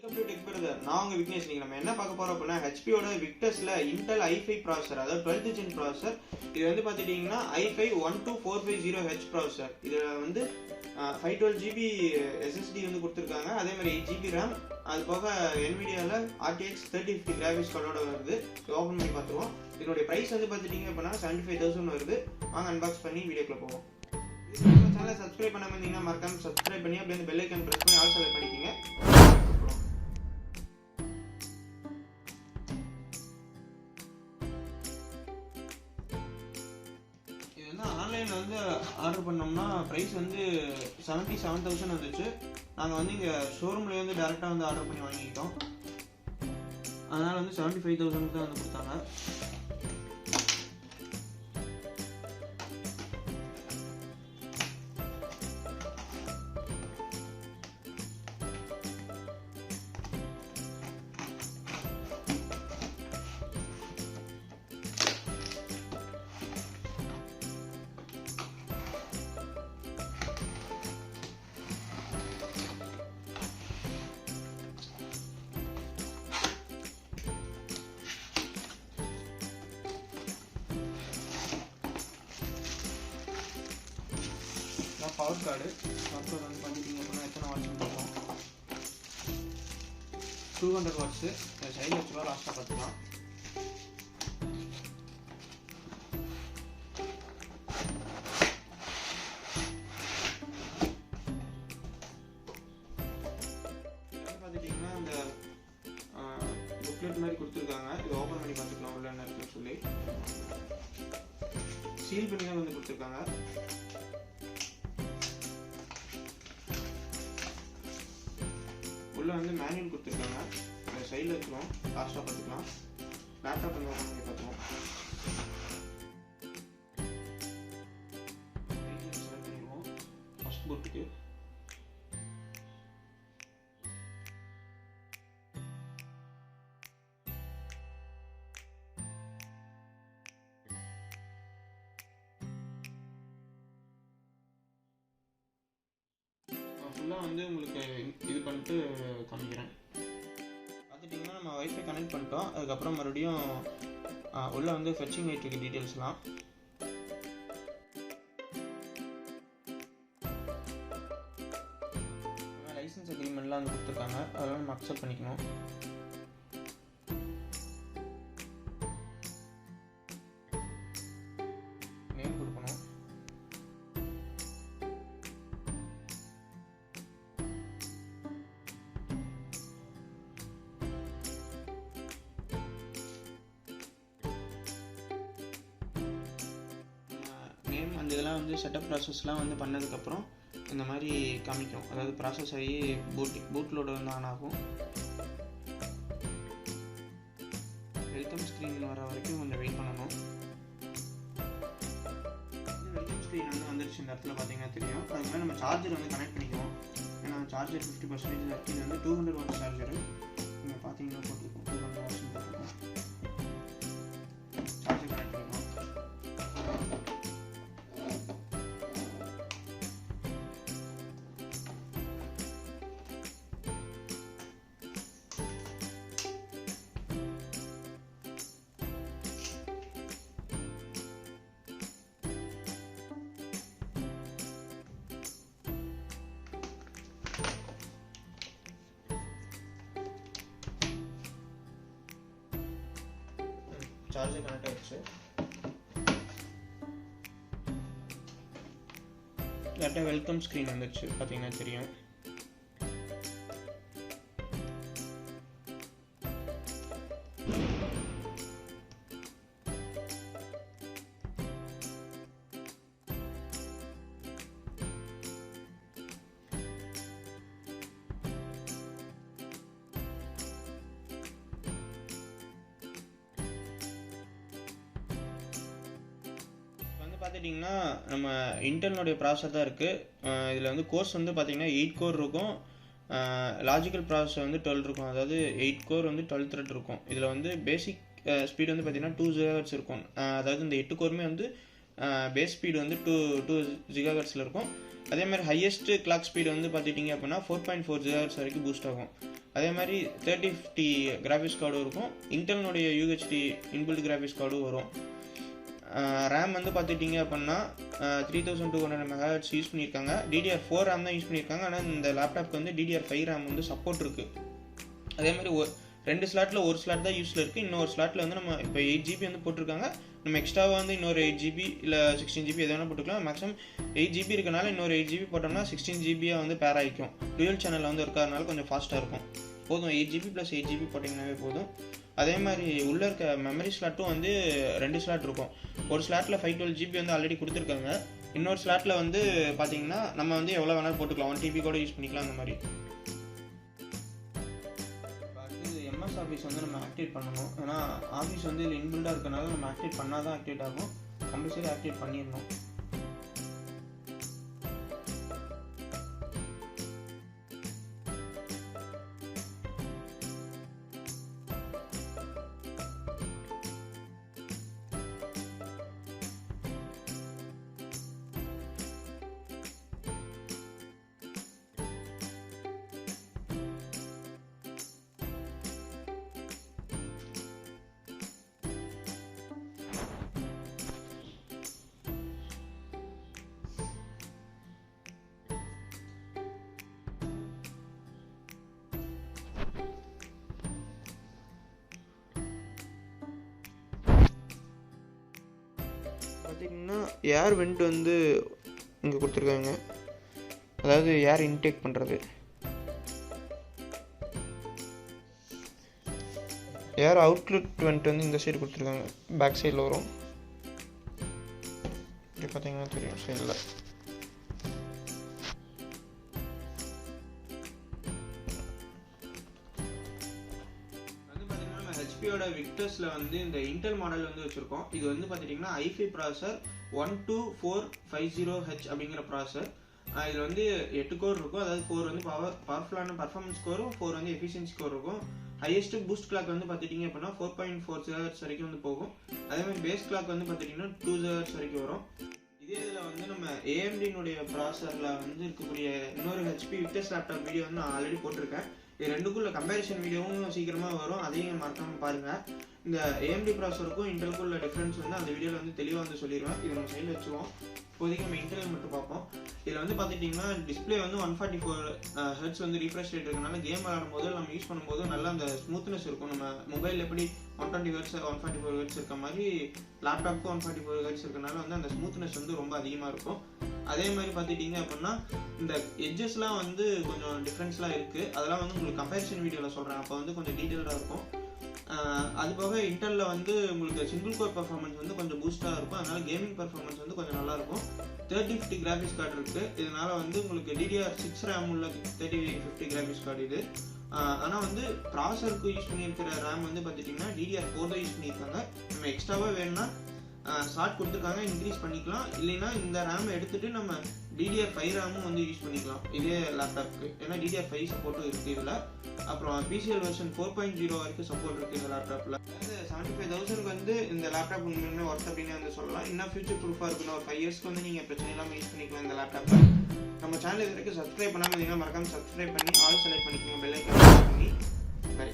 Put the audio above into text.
Welcome to tech brother. நான் உங்க விக்னேஷ். நீங்க நம்ம என்ன பார்க்க போறோம் அப்படின்னா HP ஓட Victusல Intel i5 ப்ராசஸர், அதாவது 12th gen ப்ராசஸர். இது வந்து பாத்துட்டீங்கன்னா i5 12450H ப்ராசஸர். இதுல வந்து 512GB SSD வந்து கொடுத்துருக்காங்க. அதே மாதிரி 8GB RAM, அது போக NVIDIAல RTX 3050 கிராஃபிக்ஸ் கார்டோட வருது. ஓபன் பண்ணி பார்த்துருவோம். இதனுடைய பிரைஸ் வந்து பாத்துட்டீங்க அப்படின்னா 75,000 வருது. வாங்க அன்பாக்ஸ் பண்ணி வீடியோக்குள்ள போவோம். நம்ம சேனலை சப்ஸ்கிரைப் பண்ணாம இருந்தீங்கன்னா மறக்காம சப்ஸ்கிரைப் பண்ணி அப்படியே அந்த பெல் ஐகான் பிரஸ் பண்ணி ஆல் செலக்ட் பண்ணிக்கங்க. ஆன்லைனில் வந்து ஆர்டர் பண்ணோம்னா ப்ரைஸ் வந்து 77,000 வந்துச்சு. நாங்கள் வந்து இங்கே ஷோரூம்லேயே வந்து டேரெக்டாக வந்து ஆர்டர் பண்ணி வாங்கிக்கிட்டோம். அதனால் வந்து 75,000 தான் வந்து கொடுத்தாங்க. பவர் கார்டு அப்புறம் வந்து பார்த்துட்டிங்க அப்படின்னா எத்தனை வாட்ஸ் பார்ப்போம். 200 வாட்ஸு. சைடில் வச்சுருவா லாஸ்ட்டாக பார்த்துக்கலாம். பார்த்துட்டிங்கன்னா இந்த புக்லெட் மாதிரி கொடுத்துருக்காங்க. இது ஓப்பன் பண்ணி பார்த்துக்கலாம் உள்ள என்ன இருக்குன்னு சொல்லி. சீல் பண்ணி தான் வந்து கொடுத்துருக்காங்க. உள்ள வந்து மேனுவல் கொடுத்துருக்காங்க. அந்த சைடில் வச்சுருவோம் லாஸ்ட்டாக பார்த்துக்கலாம். லேப்டாப் வந்து ஓப்பன் பண்ணி பார்த்துருவோம். செலக்ட் பண்ணிடுவோம் ஃபஸ்ட் புட்டுக்கு. ஃபுல்லாக வந்து உங்களுக்கு இது பண்ணிட்டு காமிக்கிறேன். பார்த்துட்டிங்கன்னா நம்ம வைஃபை கனெக்ட் பண்ணிட்டோம். அதுக்கப்புறம் மறுபடியும் உள்ளே வந்து ஃபெச்சிங் ஆகிட்டு இருக்கு டீட்டெயில்ஸ்லாம். லைசன்ஸ் அக்ரிமெண்ட்லாம் வந்து கொடுத்துருக்காங்க. அதெல்லாம் நம்ம அக்செப்ட் பண்ணிக்கணும். நேம் கொடுக்கணும். அந்த இதெல்லாம் வந்து செட்டப் ப்ராசஸ்லாம் வந்து பண்ணதுக்கப்புறம் இந்த மாதிரி காமிக்கும். அதாவது ப்ராசஸ் ஆகி பூட் லோடு வந்து ஆன் ஆகும். வெல்கம் ஸ்க்ரீன் வர வரைக்கும் கொஞ்சம் வெயிட் பண்ணணும். வெல்கம் ஸ்க்ரீன் வந்து வந்துருச்சு. இந்த இடத்துல பார்த்தீங்கன்னா தெரியும். அதுக்கு மேலே நம்ம சார்ஜர் வந்து கனெக்ட் பண்ணிக்குவோம். ஏன்னா சார்ஜர் 50% இருக்குது. இது வந்து 200 வாட் சார்ஜரு. நீங்கள் பார்த்தீங்கன்னா போட்டுருக்கோம் 200 வாட்ஸ் போட்டுருக்கோம். சார்ஜர் கனெக்ட் பண்ணிக்குவோம். சார்ஜர் கனெக்ட் ஆகிடுச்சு. டேட்டா வெல்கம் ஸ்க்ரீன் வந்துடுச்சு. பார்த்தீங்கன்னா தெரியும். பார்த்துட்டிங்கன்னா நம்ம இன்டெல்னுடைய ப்ராசஸர் தான் இருக்குது. இதில் வந்து கோர்ஸ் வந்து பார்த்திங்கன்னா 8 கோர் இருக்கும். லாஜிக்கல் ப்ராசஸர் வந்து 12 இருக்கும். அதாவது 8 கோர் வந்து 12 த்ரெட் இருக்கும். இதில் வந்து பேசிக் ஸ்பீடு வந்து பார்த்திங்கன்னா 2 GHz இருக்கும். அதாவது இந்த 8 கோருமே வந்து பேஸ் ஸ்பீடு வந்து 2 GHz இருக்கும். அதே மாதிரி ஹையஸ்ட் கிளாக் ஸ்பீடு வந்து பார்த்துட்டிங்க அப்படின்னா 4.4 GHz வரைக்கும் பூஸ்ட் ஆகும். அதே மாதிரி 3050 கிராஃபிக்ஸ் கார்டும் இருக்கும். இன்டெல்னுடைய யூஹெச்டி இன்பில்ட் கிராஃபிக்ஸ் கார்டும் வரும். ரேம் வந்து பார்த்துட்டிங்க அப்படின்னா 3200 MHz யூஸ் பண்ணியிருக்காங்க. DDR4 ரேம் தான் யூஸ் பண்ணியிருக்காங்க. ஆனால் இந்த லேப்டாப்க்கு வந்து DDR5 ரேம் வந்து சப்போர்ட் இருக்குது. அதே மாதிரி 2 ஸ்லாட்டில் ஒரு ஸ்லாட் தான் யூஸில் இருக்குது. இன்னொரு ஸ்லாட்டில் வந்து நம்ம இப்போ 8GB வந்து போட்டிருக்காங்க. நம்ம எக்ஸ்ட்ராவாக வந்து இன்னொரு 8GB இல்லை 16GB எது வேணால் போட்டுக்கலாம். மேக்ஸிமம் 8GB இருக்கனால இன்னொரு 8GB போட்டோம்னா 16GBயாக வந்து பேர் ஆகிக்கும். டுவெல் சேனலில் வந்து இருக்கிறதுனால கொஞ்சம் ஃபாஸ்ட்டாக இருக்கும். போதும் 8GB + 8GB போட்டிங்கனாவே போதும். அதே மாதிரி உள்ளே இருக்க மெமரி ஸ்லாட்டும் வந்து 2 ஸ்லாட் இருக்கும். ஒரு ஸ்லாட்டில் 512GB வந்து ஆல்ரெடி கொடுத்துருக்காங்க. இன்னொரு ஸ்லாட்டில் வந்து பார்த்தீங்கன்னா நம்ம வந்து எவ்வளோ வேணாலும் போட்டுக்கலாம். 1TB கூட யூஸ் பண்ணிக்கலாம். அந்த மாதிரி MS ஆஃபீஸ் வந்து நம்ம ஆக்டிவேட் பண்ணணும். ஏன்னா ஆஃபீஸ் வந்து இதில் இன்பில்டாக இருக்கனால நம்ம ஆக்டிவேட் பண்ணால் தான் ஆக்டிவேட் ஆகும். கம்பல்சரி ஆக்டிவேட் பண்ணிடணும். பார்த்திங்கன்னா ஏர் வெண்ட் வந்து இங்கே கொடுத்துருக்காங்க. அதாவது ஏர் இன்டேக் பண்ணுறது. ஏர் அவுட்லெட் வெண்ட் வந்து இந்த சைடு கொடுத்துருக்காங்க. பேக் சைடில் வரும். இப்படி பார்த்தீங்கன்னா தெரியும் சைடில். ஹெச்பியோட விக்டர்ஸில் வந்து இந்த இன்டெல் மாடல் வந்து வச்சுருக்கோம். இது வந்து பார்த்துட்டிங்கன்னா i5 ப்ராசர் 12450H அப்படிங்கிற ப்ராசர். இதில் வந்து 8 கோர் இருக்கும். அதாவது 4 வந்து பவர்ஃபுல்லான பர்ஃபார்மன்ஸ் கோரும், 4 வந்து எஃபிஷியன்சி கோர் இருக்கும். ஹையஸ்ட் பூஸ்ட் கிளாக் வந்து பார்த்துட்டிங்க அப்படின்னா 4.4 GHz வரைக்கும் வந்து போகும். அதே மாதிரி பேஸ் கிளாக் வந்து பார்த்துட்டிங்கன்னா 2 GHz வரைக்கும் வரும். இதே இதில் வந்து நம்ம AMDனுடைய ப்ராசரில் வந்து இருக்கக்கூடிய இன்னொரு HP விக்டஸ் லேப்டாப் வீடியோ வந்து நான் ஆல்ரெடி போட்டிருக்கேன். இது ரெண்டுக்குள்ள கம்பேரிசன் வீடியோவும் சீக்கிரமாக வரும். அதையும் மறக்காமல் பாருங்கள். இந்த AMD ப்ராசருக்கும் இன்டெலுக்குள்ள டிஃப்ரென்ஸ் வந்து அந்த வீடியோவில் வந்து தெளிவாக வந்து சொல்லிடுவேன். இது நம்ம சைடில் வச்சுருவோம். இப்போதைக்கு நம்ம இன்டெல் மட்டும் பார்ப்போம். இதில் வந்து பார்த்துட்டிங்கன்னா டிஸ்பிளே வந்து 144 Hz வந்து ரீஃப்ரெஷ் ரேட் இருக்கனால கேம் விளாடும் போது நம்ம யூஸ் பண்ணும்போது நல்லா அந்த ஸ்மூத்னஸ் இருக்கும். நம்ம மொபைல் எப்படி 120 Hz 144 Hz இருக்க மாதிரி லேப்டாப்புக்கும் 144 Hz இருக்கனால வந்து அந்த ஸ்மூத்னஸ் வந்து ரொம்ப அதிகமாக இருக்கும். அதே மாதிரி பார்த்துட்டிங்க அப்படின்னா இந்த எட்ஜஸ்லாம் வந்து கொஞ்சம் டிஃப்ரென்ஸ்லாம் இருக்குது. அதெல்லாம் வந்து உங்களுக்கு கம்பேரிசன் வீடியோவில் சொல்கிறேன். அப்போ வந்து கொஞ்சம் டீட்டெயில்டாக இருக்கும். அது போக இன்டெல்லில் வந்து உங்களுக்கு சிங்கிள் கோர் பர்ஃபார்மன்ஸ் வந்து கொஞ்சம் பூஸ்ட்டாக இருக்கும். அதனால் கேமிங் பர்ஃபார்மன்ஸ் வந்து கொஞ்சம் நல்லாயிருக்கும். 3050 கிராஃபிக்ஸ் கார்டு இருக்குது. இதனால் வந்து உங்களுக்கு DDR6 ரேம் உள்ள 3050 கிராஃபிக்ஸ் கார்டு இது. ஆனால் வந்து ப்ராசருக்கு யூஸ் பண்ணியிருக்கிற ரேம் வந்து பார்த்துட்டிங்கன்னா DDR4 தான் யூஸ் பண்ணியிருக்காங்க. நம்ம எக்ஸ்ட்ராவாக வேணும்னா ஸ்லாட் கொடுத்துருக்காங்க, இன்க்ரீஸ் பண்ணிக்கலாம். இல்லைன்னா இந்த ரேம் எடுத்துகிட்டு நம்ம DDR5 ரேமும் வந்து யூஸ் பண்ணிக்கலாம் இதே லேப்டாப்புக்கு. ஏன்னா DDR5 சப்போர்ட்டும் இருக்குது இதில். அப்புறம் PCL வெர்ஷன் 4.0 வரைக்கும் சப்போர்ட் இருக்குது இந்த லேப்டாப்பில். அதாவது 75,000 வந்து இந்த லேப்டாப் உண்மையுமே ஒர்த் அப்படின்னு வந்து சொல்லலாம். இன்னும் ஃபியூச்சர் ப்ரூஃபாக இருக்குன்னு ஒரு 5 இயர்ஸ்க்கு வந்து நீங்கள் பிரச்சனை இல்லாமல் யூஸ் பண்ணிக்கலாம் இந்த லேப்டாப்பை. நம்ம சேனல் இது வரைக்கும் சப்ஸ்கிரைப் பண்ணாமல் இருந்தீங்கன்னா மறக்காமல் சப்ஸ்கிரைப் பண்ணி ஆல் செலக்ட் பண்ணிக்கோங்க. பெல் ஐக்கான் பண்ணி. பை.